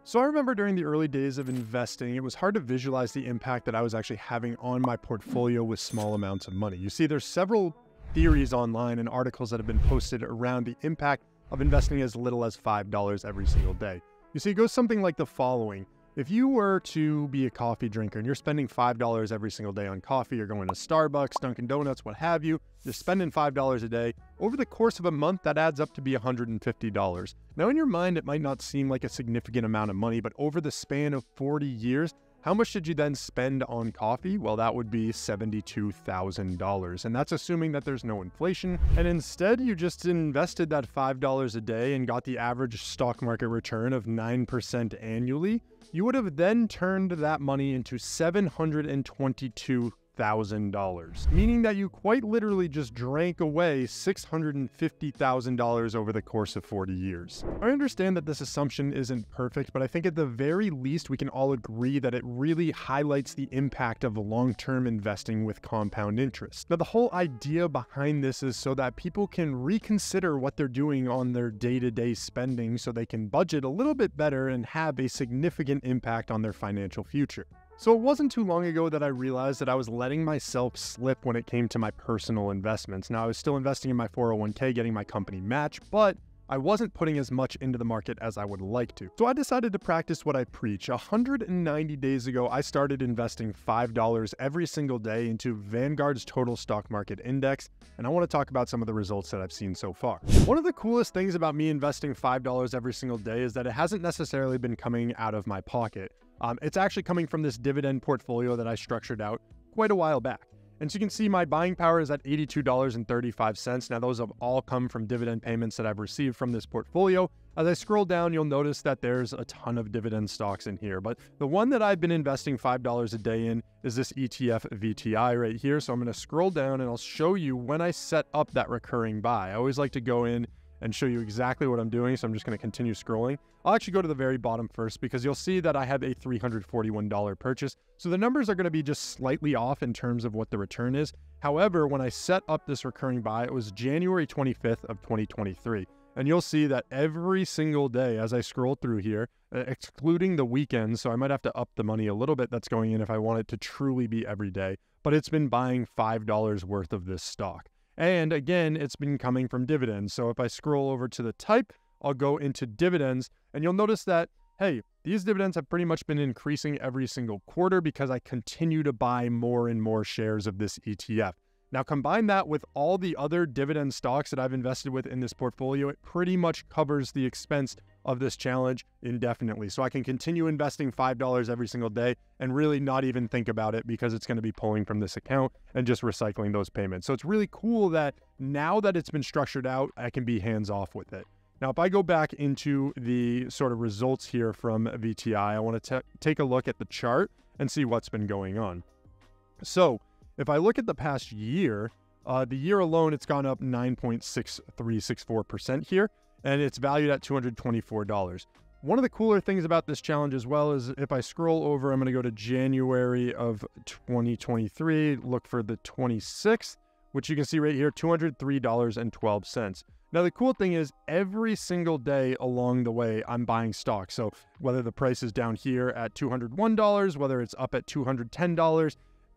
So I remember during the early days of investing, it was hard to visualize the impact that I was actually having on my portfolio with small amounts of money. You see, there's several theories online and articles that have been posted around the impact of investing as little as $5 every single day. You see, it goes something like the following. If you were to be a coffee drinker and you're spending $5 every single day on coffee, you're going to Starbucks, Dunkin' Donuts, what have you, you're spending $5 a day. Over the course of a month, that adds up to be $150. Now, in your mind, it might not seem like a significant amount of money, but over the span of 40 years, how much did you then spend on coffee? Well, that would be $72,000. And that's assuming that there's no inflation. And instead, you just invested that $5 a day and got the average stock market return of 9% annually. You would have then turned that money into $722,000, meaning that you quite literally just drank away $650,000 over the course of 40 years. I understand that this assumption isn't perfect, but I think at the very least we can all agree that it really highlights the impact of long-term investing with compound interest. Now, the whole idea behind this is so that people can reconsider what they're doing on their day-to-day spending so they can budget a little bit better and have a significant impact on their financial future. So it wasn't too long ago that I realized that I was letting myself slip when it came to my personal investments. Now, I was still investing in my 401k, getting my company match, but I wasn't putting as much into the market as I would like to. So I decided to practice what I preach. 190 days ago, I started investing $5 every single day into Vanguard's total stock market index, and I want to talk about some of the results that I've seen so far. One of the coolest things about me investing $5 every single day is that it hasn't necessarily been coming out of my pocket. It's actually coming from this dividend portfolio that I structured out quite a while back. And so you can see my buying power is at $82.35. Now, those have all come from dividend payments that I've received from this portfolio. As I scroll down, you'll notice that there's a ton of dividend stocks in here. But the one that I've been investing $5 a day in is this ETF VTI right here. So I'm going to scroll down and I'll show you when I set up that recurring buy. I always like to go in and show you exactly what I'm doing. So I'm just going to continue scrolling. I'll actually go to the very bottom first because you'll see that I have a $341 purchase. So the numbers are going to be just slightly off in terms of what the return is. However, when I set up this recurring buy, it was January 25th of 2023. And you'll see that every single day as I scroll through here, excluding the weekends, so I might have to up the money a little bit that's going in if I want it to truly be every day, but it's been buying $5 worth of this stock. And again, it's been coming from dividends. So if I scroll over to the type, I'll go into dividends and you'll notice that, hey, these dividends have pretty much been increasing every single quarter because I continue to buy more and more shares of this ETF. Now, combine that with all the other dividend stocks that I've invested with in this portfolio, it pretty much covers the expense of this challenge indefinitely. So I can continue investing $5 every single day and really not even think about it because it's going to be pulling from this account and just recycling those payments. So it's really cool that now that it's been structured out, I can be hands off with it. Now, if I go back into the sort of results here from VTI, I want to take a look at the chart and see what's been going on. So if I look at the past year, the year alone, it's gone up 9.6364% here, and it's valued at $224. One of the cooler things about this challenge as well is if I scroll over, I'm going to go to January of 2023, look for the 26th, which you can see right here, $203.12. Now, the cool thing is every single day along the way, I'm buying stock. So whether the price is down here at $201, whether it's up at $210,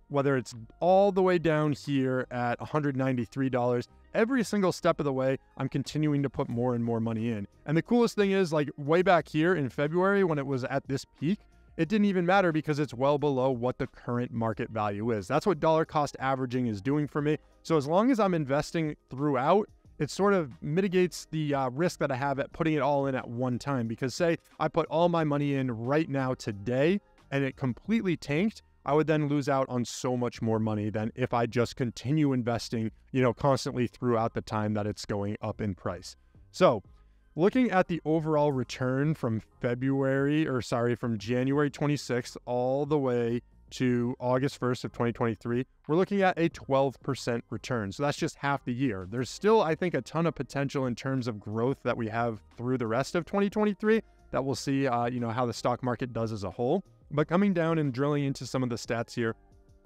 whether it's all the way down here at $193, every single step of the way, I'm continuing to put more and more money in. And the coolest thing is, like way back here in February when it was at this peak, it didn't even matter because it's well below what the current market value is. That's what dollar cost averaging is doing for me. So as long as I'm investing throughout, it sort of mitigates the risk that I have at putting it all in at one time. Because say I put all my money in right now today and it completely tanked, I would then lose out on so much more money than if I just continue investing, constantly throughout the time that it's going up in price. So looking at the overall return from January 26th all the way to August 1st of 2023, we're looking at a 12% return. So that's just half the year. There's still, I think, a ton of potential in terms of growth that we have through the rest of 2023 that we'll see, how the stock market does as a whole. But coming down and drilling into some of the stats here,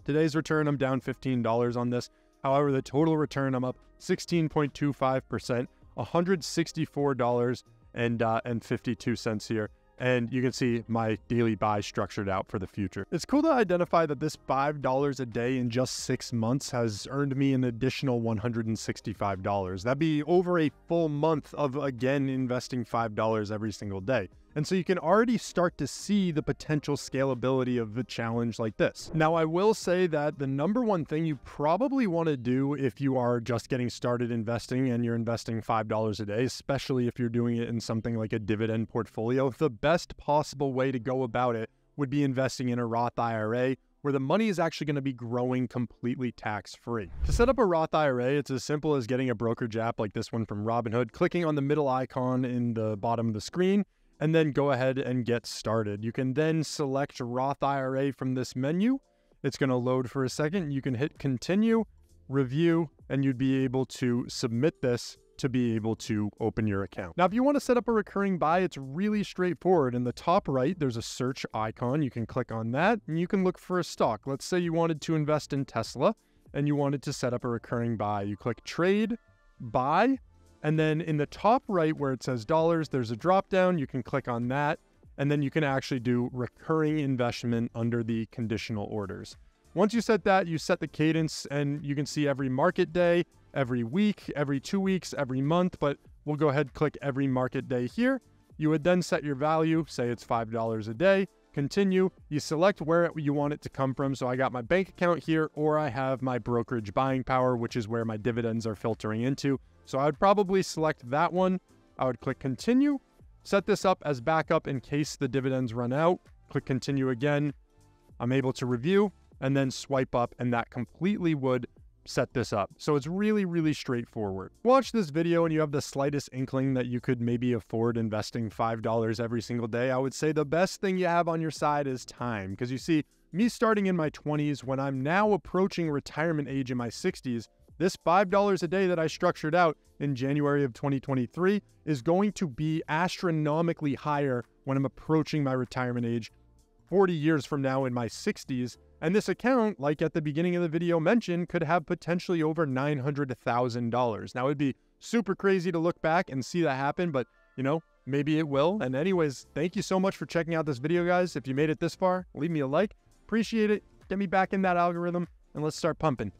today's return, I'm down $15 on this. However, the total return, I'm up 16.25%, $164.52 here. and you can see my daily buy structured out for the future. It's cool to identify that this $5 a day in just 6 months has earned me an additional $165. That'd be over a full month of, again, investing $5 every single day. And so you can already start to see the potential scalability of a challenge like this. Now, I will say that the number one thing you probably want to do if you are just getting started investing and you're investing $5 a day, especially if you're doing it in something like a dividend portfolio, the best possible way to go about it would be investing in a Roth IRA, where the money is actually going to be growing completely tax-free. To set up a Roth IRA, it's as simple as getting a brokerage app like this one from Robinhood, clicking on the middle icon in the bottom of the screen, and then go ahead and get started. You can then select Roth IRA from this menu. It's going to load for a second. You can hit continue, review, and you'd be able to submit this to be able to open your account. Now, if you want to set up a recurring buy, it's really straightforward. In the top right, there's a search icon. You can click on that and you can look for a stock. Let's say you wanted to invest in Tesla and you wanted to set up a recurring buy. You click trade, buy, and then in the top right where it says dollars, there's a drop down. You can click on that, and then you can actually do recurring investment under the conditional orders. Once you set that, you set the cadence, and you can see every market day, every week, every 2 weeks, every month, but we'll go ahead and click every market day here. You would then set your value, say it's $5 a day, continue, you select where you want it to come from. So I got my bank account here, or I have my brokerage buying power, which is where my dividends are filtering into. So I would probably select that one. I would click continue, set this up as backup in case the dividends run out, click continue again. I'm able to review and then swipe up, and that completely would set this up. So it's really, really straightforward. Watch this video and you have the slightest inkling that you could maybe afford investing $5 every single day. I would say the best thing you have on your side is time, because you see, me starting in my 20s, when I'm now approaching retirement age in my 60s, this $5 a day that I structured out in January of 2023 is going to be astronomically higher when I'm approaching my retirement age 40 years from now in my 60s. And this account, like at the beginning of the video mentioned, could have potentially over $900,000. Now, it'd be super crazy to look back and see that happen, but you know, maybe it will. And anyways, thank you so much for checking out this video, guys. If you made it this far, leave me a like. Appreciate it. Get me back in that algorithm and let's start pumping.